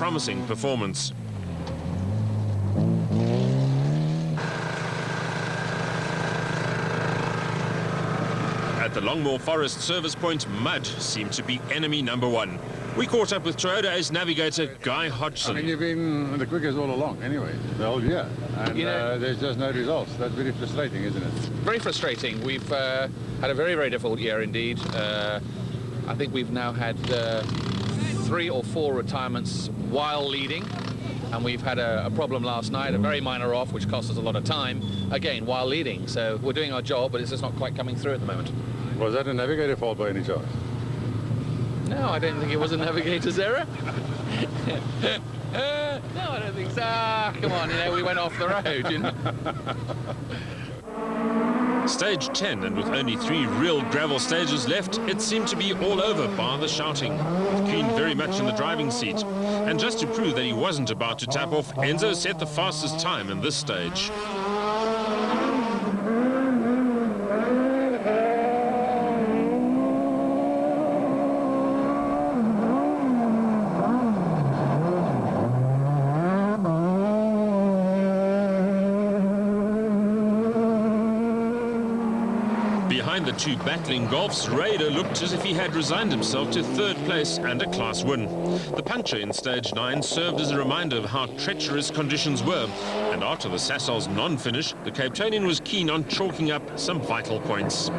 promising performance. At the Longmoor Forest service point, mud seemed to be enemy number one. We caught up with Toyota ace navigator Guy Hodgson. I mean, you've been the quickest all along anyway, the whole year. And there's just no results. That's very frustrating, isn't it? Very frustrating. We've had a very, very difficult year indeed. I think we've now had 3 or 4 retirements while leading. And we've had a problem last night, a very minor off, which cost us a lot of time, again, while leading. So we're doing our job, but it's just not quite coming through at the moment. Was that a navigator fault by any chance? No, I don't think it was a navigator's error. No, I don't think so. Ah, come on, we went off the road, Stage 10, and with only 3 real gravel stages left, it seemed to be all over bar the shouting, with Kuhn very much in the driving seat. And just to prove that he wasn't about to tap off, Enzo set the fastest time in this stage. Behind the 2 battling Golfs, Raider looked as if he had resigned himself to 3rd place and a class win. The puncture in stage 9 served as a reminder of how treacherous conditions were, and after the Sasol's non-finish, the Cape Townian was keen on chalking up some vital points.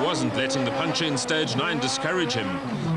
Wasn't letting the puncher in stage 9 discourage him.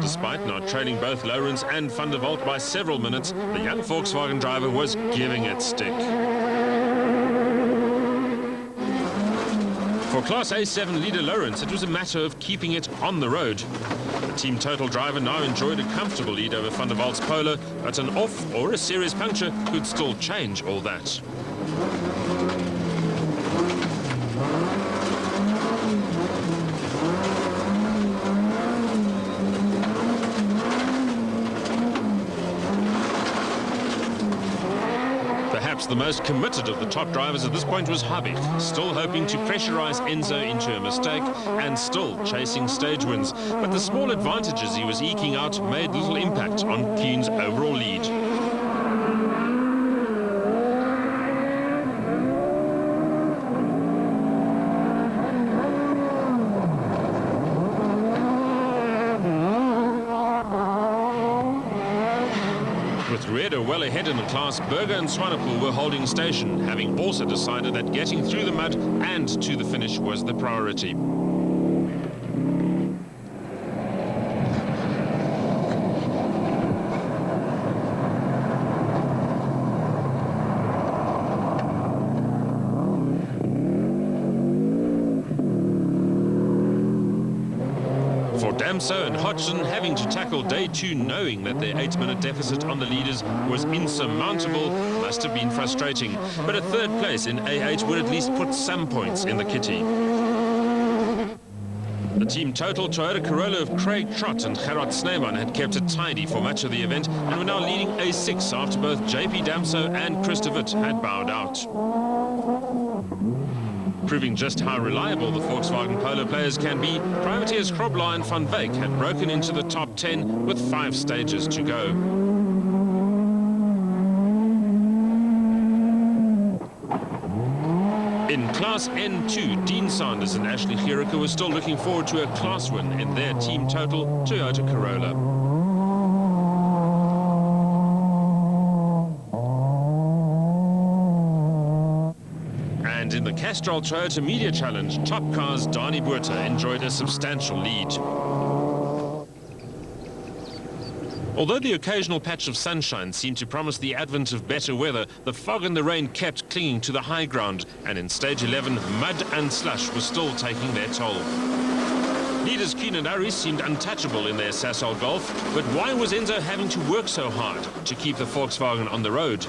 Despite not trailing both Lawrence and Van der Walt by several minutes, the young Volkswagen driver was giving it stick. For Class A7 leader Lawrence, it was a matter of keeping it on the road. The team total driver now enjoyed a comfortable lead over Van der Walt's Polo, but an off or a serious puncture could still change all that. Perhaps the most committed of the top drivers at this point was Habik, still hoping to pressurize Enzo into a mistake and still chasing stage wins. But the small advantages he was eking out made little impact on Kuhn's overall lead. Well ahead in the class, Berger and Swanepoel were holding station, having also decided that getting through the mud and to the finish was the priority. Damso and Hodgson having to tackle day 2 knowing that their 8-minute deficit on the leaders was insurmountable must have been frustrating. But a 3rd place in A8 would at least put some points in the kitty. The team total Toyota Corolla of Craig Trott and Gerard Snyman had kept it tidy for much of the event and were now leading A6 after both JP Damso and Chris de Wit had bowed out. Proving just how reliable the Volkswagen Polo players can be, privateers Krobler and Van Beek had broken into the top 10 with 5 stages to go. In Class N2, Dean Sanders and Ashley Gierke were still looking forward to a class win in their team total Toyota Corolla. And in the Castrol Toyota Media Challenge, Top Cars Dani Buerta enjoyed a substantial lead. Although the occasional patch of sunshine seemed to promise the advent of better weather, the fog and the rain kept clinging to the high ground, and in stage 11, mud and slush were still taking their toll. Leaders Kuhn and Aris seemed untouchable in their Sasol Golf, but why was Enzo having to work so hard to keep the Volkswagen on the road?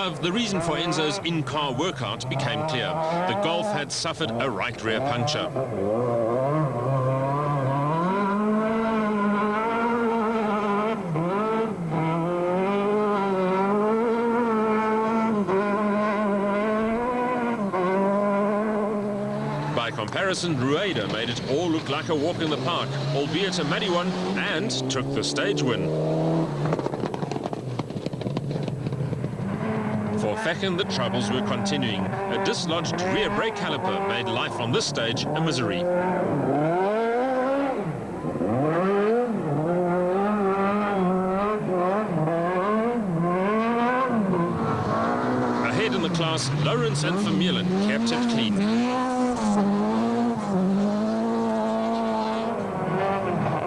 above, the reason for Enzo's in-car workout became clear. The Golf had suffered a right rear puncture. By comparison, Rueda made it all look like a walk in the park, albeit a muddy one, and took the stage win. For Fechen, the troubles were continuing. A dislodged rear brake caliper made life on this stage a misery. Ahead in the class, Lawrence and Vermeulen kept it clean.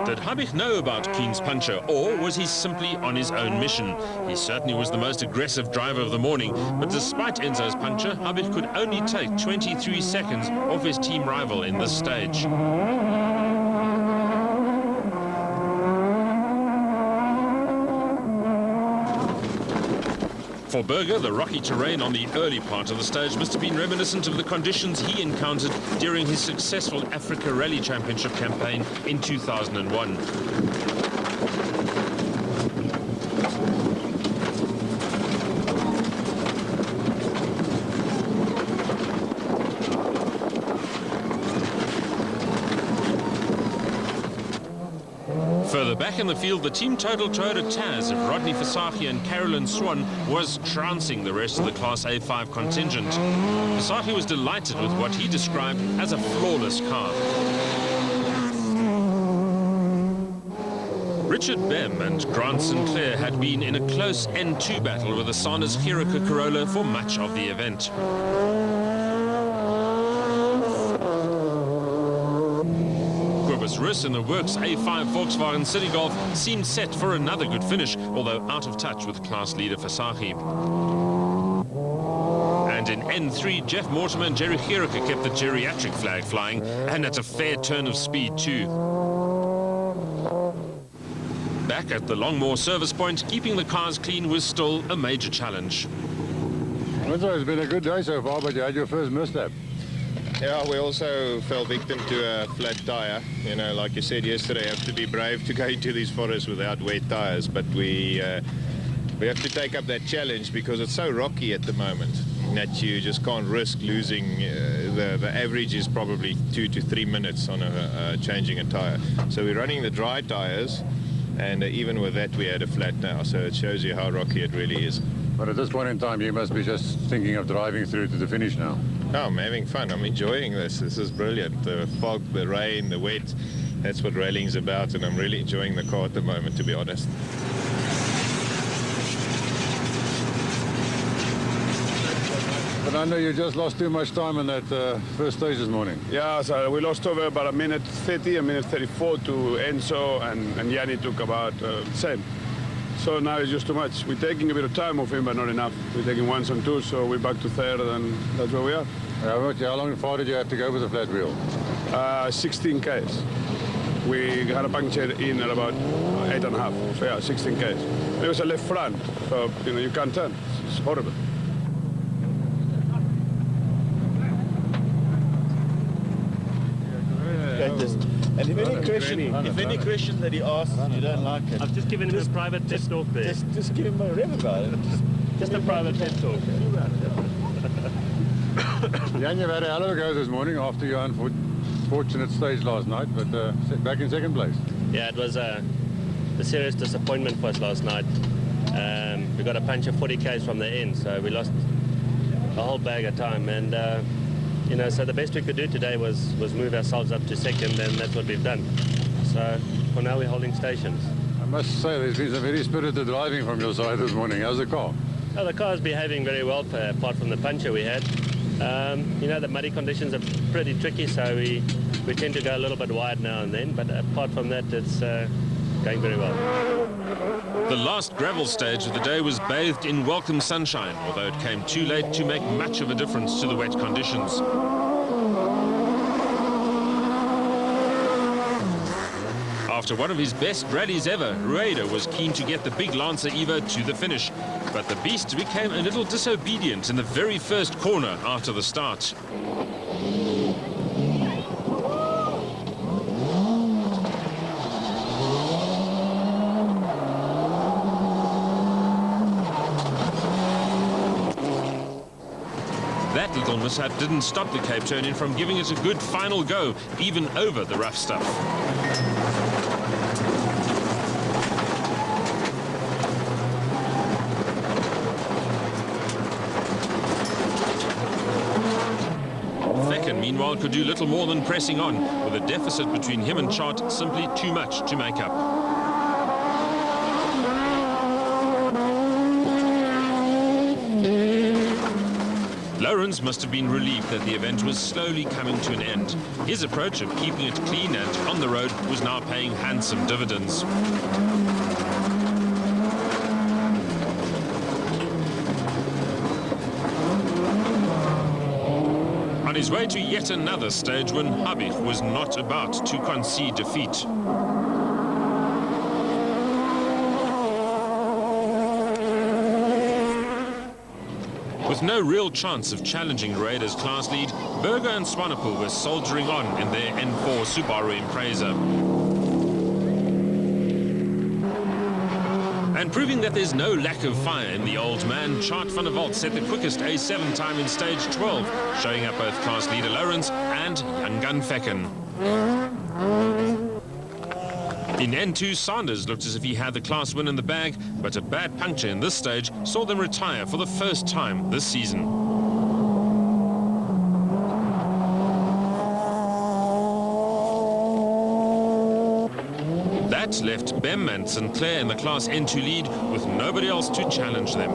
Did Habich know about Kuhn's puncture, or was he simply on his own mission? He certainly was the most aggressive driver of the morning, but despite Enzo's puncture, Habich could only take 23 seconds off his team rival in this stage. For Berger, the rocky terrain on the early part of the stage must have been reminiscent of the conditions he encountered during his successful Africa Rally Championship campaign in 2001. Further back in the field, the team total Toyota Taz of Rodney Versace and Carolyn Swan was trouncing the rest of the Class A5 contingent. Versace was delighted with what he described as a flawless car. Richard Bem and Grant Sinclair had been in a close N2 battle with the Sana's Hiraku Corolla for much of the event. Rus in the Works A5 Volkswagen City Golf seemed set for another good finish, although out of touch with class leader Versace. And in N3, Jeff Mortimer and Jerry Hiraku kept the geriatric flag flying, and at a fair turn of speed too. Back at the Longmore service point, keeping the cars clean was still a major challenge. It's been a good day so far, but you had your first misstep. Yeah, we also fell victim to a flat tire. You know, like you said yesterday, you have to be brave to go into these forests without wet tires. But we have to take up that challenge because it's so rocky at the moment that you just can't risk losing. The average is probably 2 to 3 minutes on changing a tire. So we're running the dry tires, and even with that, we had a flat now. So it shows you how rocky it really is. But at this point in time, you must be just thinking of driving through to the finish now. Oh, I'm having fun. I'm enjoying this. This is brilliant. The fog, the rain, the wet, that's what rallying's about, and I'm really enjoying the car at the moment, to be honest. But I know you just lost too much time in that first stage this morning. Yeah, so we lost over about a minute 30, a minute 34 to Enzo, and Yanni took about same. So now it's just too much. We're taking a bit of time off him, but not enough. We're taking ones and twos, so we're back to third, and that's where we are. How long far did you have to go with the flat wheel? 16 Ks. We had a puncture in at about 8.5. So yeah, 16 Ks. It was a left front, so you can't turn. It's horrible. And if any question that he asks you don't like it, I've just given him a private pep talk there. just give him a rev about it. Just a private pep talk. Jan, you've had a hell of a go this morning after your unfortunate stage last night, but back in second place. Yeah, it was a serious disappointment for us last night. We got a punch of 40 Ks from the end, so we lost a whole bag of time. And so the best we could do today was move ourselves up to second, and that's what we've done. So for now, we're holding stations. I must say, there's been some very spirited driving from your side this morning. How's the car? Oh, the car's behaving very well, apart from the puncture we had. The muddy conditions are pretty tricky, so we tend to go a little bit wide now and then, but apart from that, it's going very well. The last gravel stage of the day was bathed in welcome sunshine, although it came too late to make much of a difference to the wet conditions. After one of his best rallies ever, Rueda was keen to get the big Lancer Evo to the finish. But the beast became a little disobedient in the very first corner after the start. That little mishap didn't stop the Cape Townian from giving it a good final go, even over the rough stuff. Fecken, meanwhile, could do little more than pressing on, with a deficit between him and Chart simply too much to make up. Lawrence must have been relieved that the event was slowly coming to an end. His approach of keeping it clean and on the road was now paying handsome dividends. On his way to yet another stage win, Habich was not about to concede defeat. With no real chance of challenging Raiders' class lead, Berger and Swanepoel were soldiering on in their N4 Subaru Impreza. And proving that there's no lack of fire in the old man, Chart van der Walt set the quickest A7 time in stage 12, showing up both class leader Lawrence and young gun Fecken. In N2, Sanders looked as if he had the class win in the bag, but a bad puncture in this stage saw them retire for the first time this season. That left Bem and Sinclair in the Class N2 lead with nobody else to challenge them.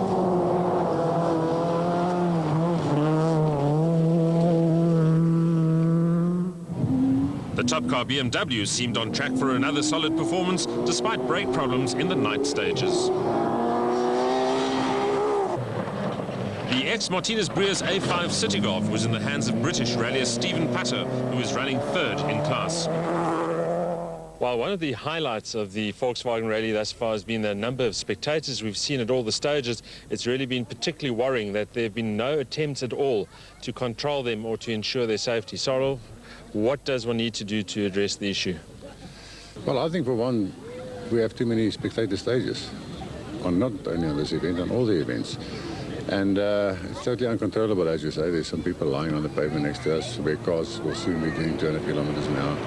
The top car BMW seemed on track for another solid performance despite brake problems in the night stages. The ex-Martinez Breas A5 City Golf was in the hands of British rallier Stephen Patter, who was running third in class. Well, one of the highlights of the Volkswagen Rally thus far has been the number of spectators we've seen at all the stages. It's really been particularly worrying that there have been no attempts at all to control them or to ensure their safety. Sorrel, what does one need to do to address the issue? Well, I think for one, we have too many spectator stages, not only on this event, on all the events. And it's totally uncontrollable, as you say. There's some people lying on the pavement next to us where cars will soon be doing 200 kilometers an hour.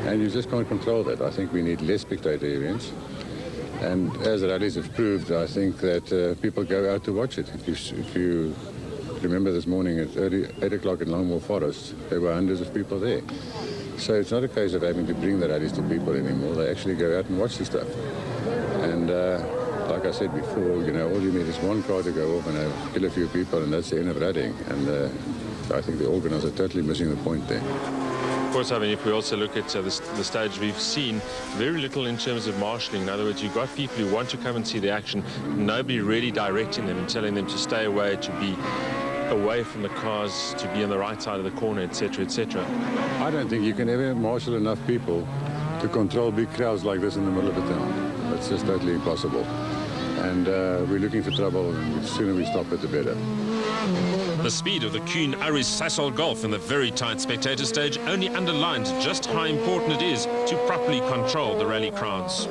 And you just can't control that. I think we need less spectator events. And as the rallies have proved, I think that people go out to watch it. If you remember this morning at 8 o'clock in Longmore Forest, there were hundreds of people there. So it's not a case of having to bring the rallies to people anymore. They actually go out and watch the stuff. And like I said before, you know, all you need is one car to go off and kill a few people, and that's the end of rallying. And I think the organisers are totally missing the point there. Of course, I mean, if we also look at the stage, we've seen very little in terms of marshalling. In other words, you've got people who want to come and see the action, nobody really directing them and telling them to stay away, to be away from the cars, to be on the right side of the corner, etc., etc. I don't think you can ever marshal enough people to control big crowds like this in the middle of a town. That's just totally impossible. And we're looking for trouble, and the sooner we stop it, the better. The speed of the Kuhn Aris Sasol Golf in the very tight spectator stage only underlined just how important it is to properly control the rally crowds.